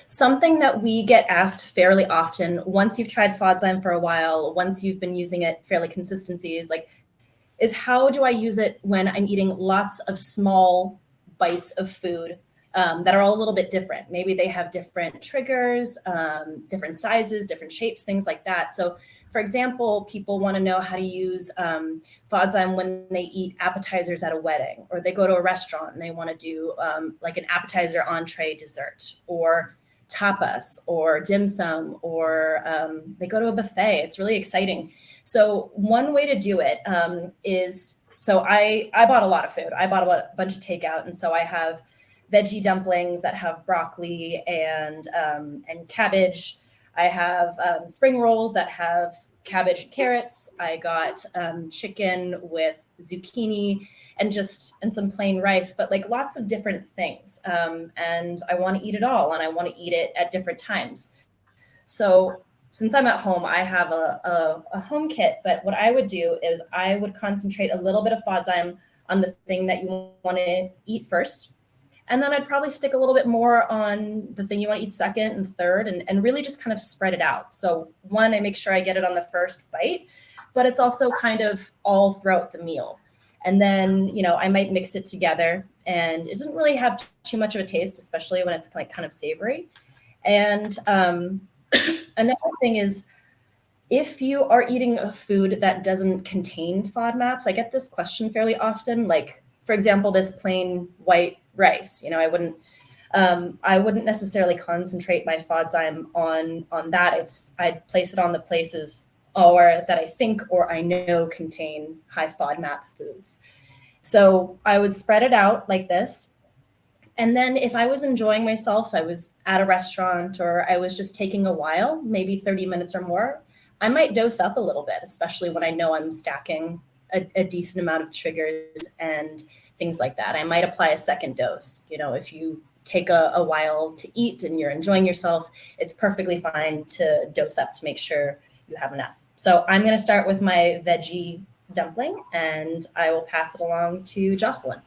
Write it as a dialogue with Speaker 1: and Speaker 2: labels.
Speaker 1: Something that we get asked fairly often, once you've tried FODZYME for a while, once you've been using it fairly consistently, is how do I use it when I'm eating lots of small bites of food that are all a little bit different? Maybe they have different triggers, different sizes, different shapes, things like that. So for example, people want to know how to use FODZYME when they eat appetizers at a wedding, or they go to a restaurant and they want to do like an appetizer, entree, dessert, or tapas or dim sum, or they go to a buffet. It's really exciting. So one way to do it is, so I bought a lot of food. I bought a bunch of takeout. And so I have veggie dumplings that have broccoli and cabbage. I have spring rolls that have cabbage and carrots. I got chicken with zucchini and some plain rice, but like lots of different things. And I want to eat it all, and I want to eat it at different times. So since I'm at home, I have a home kit, but what I would do is I would concentrate a little bit of FODZYME on the thing that you want to eat first. And then I'd probably stick a little bit more on the thing you want to eat second and third, and really just kind of spread it out. So one, I make sure I get it on the first bite, but it's also kind of all throughout the meal. And then, I might mix it together, and it doesn't really have too much of a taste, especially when it's like kind of savory. And another thing is, if you are eating a food that doesn't contain FODMAPs, I get this question fairly often. Like, for example, this plain white rice, I wouldn't necessarily concentrate my FODZYME on that. I'd place it on the places or that I think or I know contain high FODMAP foods. So I would spread it out like this. And then if I was enjoying myself, I was at a restaurant, or I was just taking a while, maybe 30 minutes or more, I might dose up a little bit, especially when I know I'm stacking a decent amount of triggers and things like that. I might apply a second dose. If you take a while to eat and you're enjoying yourself, it's perfectly fine to dose up to make sure you have enough. So I'm going to start with my veggie dumpling, and I will pass it along to Jocelyn.